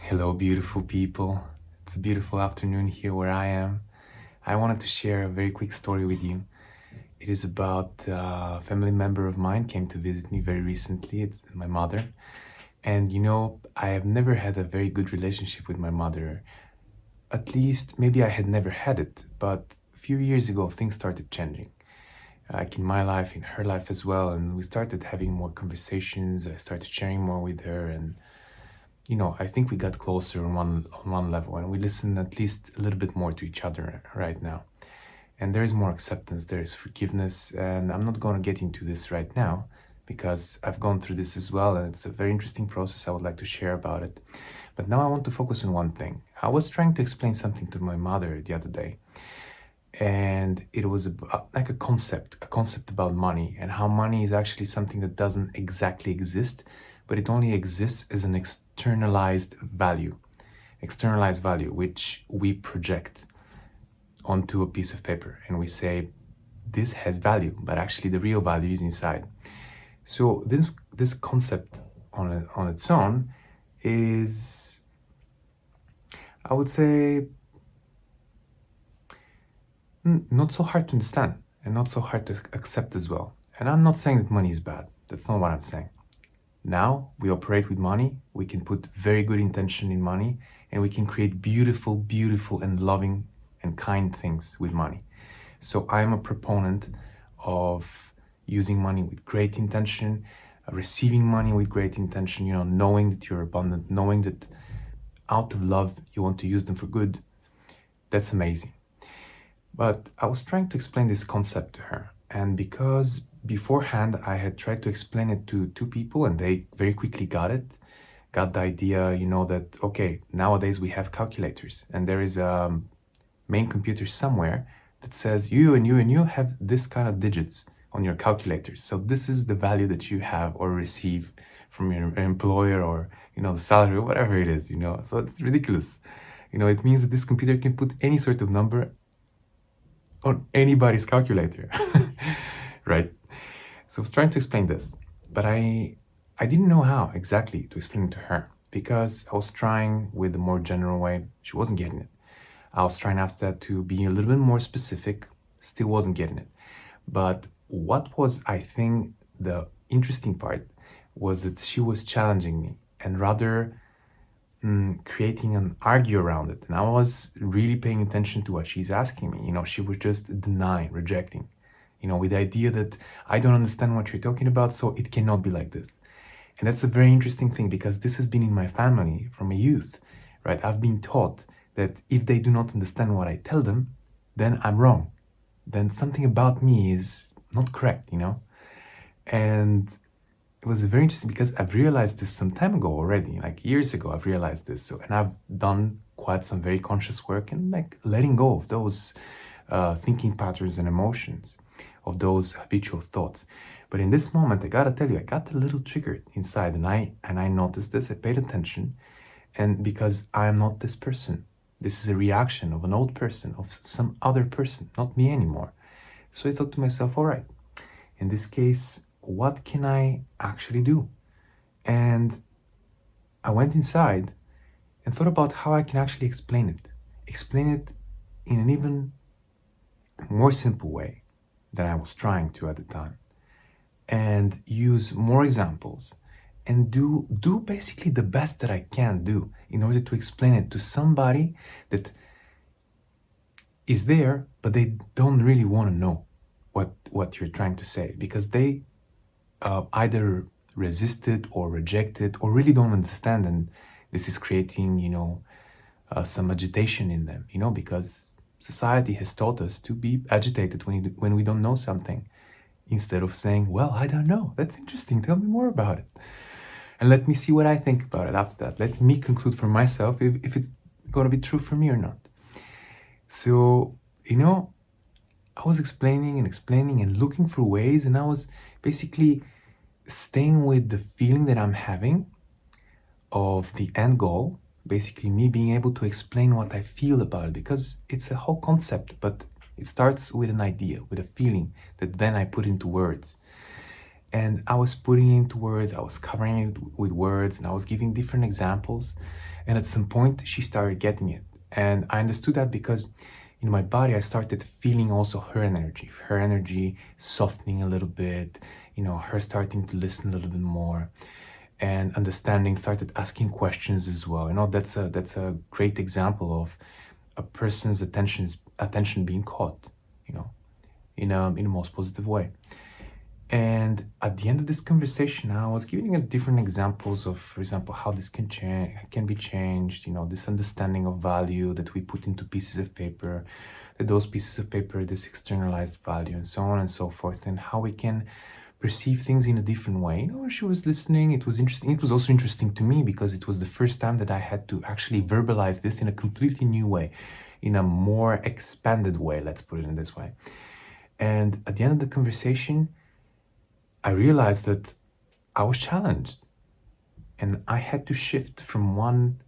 Hello, beautiful people. It's a beautiful afternoon here where I am. I wanted to share a very quick story with you. It is about a family member of mine came to visit me very recently. It's my mother. And I have never had a very good relationship with my mother. At least maybe I had never had it, but a few years ago things started changing. Like in my life, in her life as well, and we started having more conversations. I started sharing more with her, and I think we got closer on one level, and we listen at least a little bit more to each other right now. And there is more acceptance, there is forgiveness, and I'm not going to get into this right now because I've gone through this as well, and it's a very interesting process. I would like to share about it. But now I want to focus on one thing. I was trying to explain something to my mother the other day, and it was like a concept about money, and how money is actually something that doesn't exactly exist, but it only exists as an externalized value which we project onto a piece of paper, and we say this has value, but actually the real value is inside. So this concept on its own is, I would say, not so hard to understand and not so hard to accept as well. And I'm not saying that money is bad. That's not what I'm saying. Now we operate with money, we can put very good intention in money, and we can create beautiful, beautiful and loving and kind things with money. So I'm a proponent of using money with great intention, receiving money with great intention, knowing that you're abundant, knowing that out of love you want to use them for good. That's amazing. But I was trying to explain this concept to her. And because beforehand I had tried to explain it to two people and they very quickly got the idea, that, okay, nowadays we have calculators and there is a main computer somewhere that says you and you and you have this kind of digits on your calculators. So this is the value that you have or receive from your employer, or, the salary or whatever it is, So it's ridiculous. It means that this computer can put any sort of number on anybody's calculator, right? So I was trying to explain this, but I didn't know how exactly to explain it to her because I was trying with a more general way. She wasn't getting it. I was trying after that to be a little bit more specific, still wasn't getting it. But what was, I think, the interesting part was that she was challenging me and rather creating an argue around it. And I was really paying attention to what she's asking me. She was just denying, rejecting, with the idea that I don't understand what you're talking about, so it cannot be like this. And that's a very interesting thing because this has been in my family from a youth, right? I've been taught that if they do not understand what I tell them, then I'm wrong. Then something about me is not correct, And it was very interesting because I've realized this some time ago already, like years ago, I've realized this. So, and I've done quite some very conscious work and like letting go of those thinking patterns and emotions, of those habitual thoughts. But in this moment, I gotta tell you, I got a little triggered inside, and I noticed this. I paid attention, and because I am not this person, this is a reaction of an old person, of some other person, not me anymore. So I thought to myself, all right, in this case, what can I actually do? And I went inside and thought about how I can actually explain it in an even more simple way than I was trying to at the time, and use more examples and do basically the best that I can do in order to explain it to somebody that is there, but they don't really want to know what you're trying to say because they either resist it or reject it or really don't understand, and this is creating some agitation in them, because society has taught us to be agitated when we don't know something, instead of saying, well, I don't know, that's interesting, tell me more about it and let me see what I think about it after that. Let me conclude for myself if it's going to be true for me or not. So I was explaining and looking for ways, and I was basically staying with the feeling that I'm having of the end goal, basically me being able to explain what I feel about it, because it's a whole concept, but it starts with an idea, with a feeling that then I put into words. And I was putting it into words, I was covering it with words, and I was giving different examples. And at some point, she started getting it. And I understood that because in my body, I started feeling also her energy softening a little bit, her starting to listen a little bit more and understanding, started asking questions as well. That's a great example of a person's attention being caught, you know, in a most positive way. And at the end of this conversation, I was giving different examples of, for example, how this can be changed. This understanding of value that we put into pieces of paper, that those pieces of paper, this externalized value, and so on and so forth, and how we can perceive things in a different way. She was listening. It was interesting. It was also interesting to me because it was the first time that I had to actually verbalize this in a completely new way, in a more expanded way. Let's put it in this way. And at the end of the conversation, I realized that I was challenged and I had to shift from one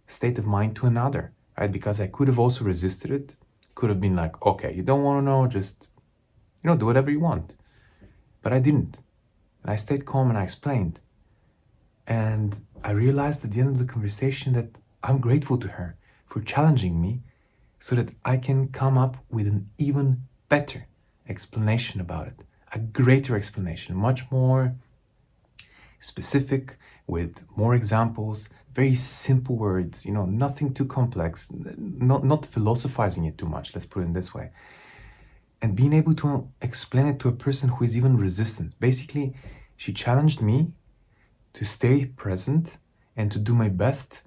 state of mind to another, right? Because I could have also resisted it, could have been like, okay, you don't want to know, just, do whatever you want. But I didn't. And I stayed calm and I explained. And I realized at the end of the conversation that I'm grateful to her for challenging me so that I can come up with an even better explanation about it. A greater explanation, much more specific, with more examples, very simple words, nothing too complex, not philosophizing it too much, let's put it in this way. And being able to explain it to a person who is even resistant. Basically, she challenged me to stay present and to do my best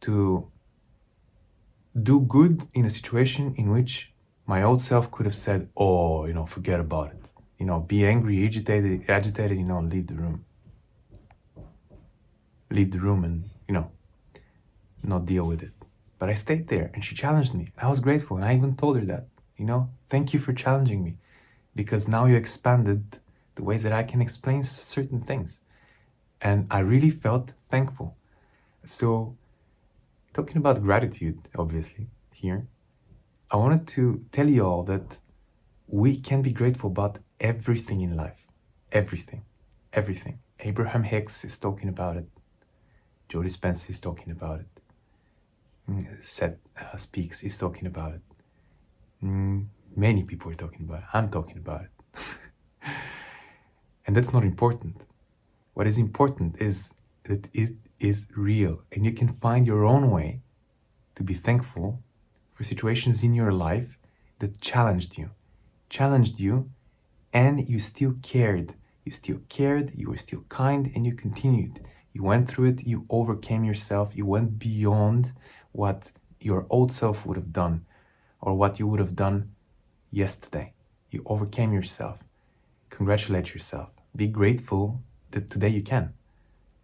to do good in a situation in which my old self could have said, oh, forget about it. Be angry, agitated, leave the room. Leave the room and, not deal with it. But I stayed there and she challenged me. I was grateful and I even told her that, thank you for challenging me because now you expanded the ways that I can explain certain things. And I really felt thankful. So, talking about gratitude, obviously, here, I wanted to tell you all that we can be grateful about everything in life. Everything. Everything. Abraham Hicks is talking about it. Joe Dispenza is talking about it. Seth Speaks is talking about it. Many people are talking about it. I'm talking about it. And that's not important. What is important is that it is real and you can find your own way to be thankful for situations in your life that challenged you, and you still cared. You were still kind, and you continued. You went through it, you overcame yourself, you went beyond what your old self would have done or what you would have done yesterday. You overcame yourself. Congratulate yourself. Be grateful that today you can.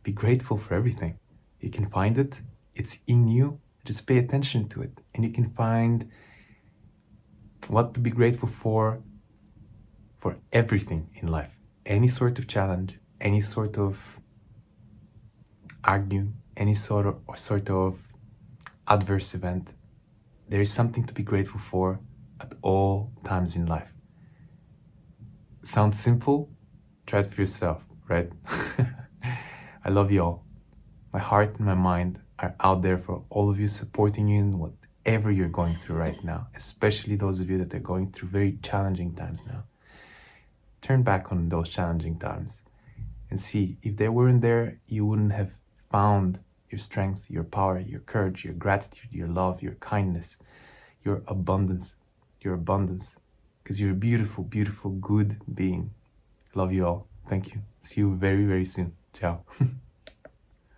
Be grateful for everything. You can find it. It's in you. Just pay attention to it. And you can find what to be grateful for everything in life. Any sort of challenge, any sort of argue, any sort of adverse event. There is something to be grateful for at all times in life. Sounds simple? Try it for yourself, right? I love you all. My heart and my mind are out there for all of you, supporting you in whatever you're going through right now, especially those of you that are going through very challenging times now. Turn back on those challenging times and see if they weren't there, you wouldn't have found your strength, your power, your courage, your gratitude, your love, your kindness, your abundance, because you're a beautiful, beautiful, good being. Love you all. Thank you. See you very, very soon. Ciao.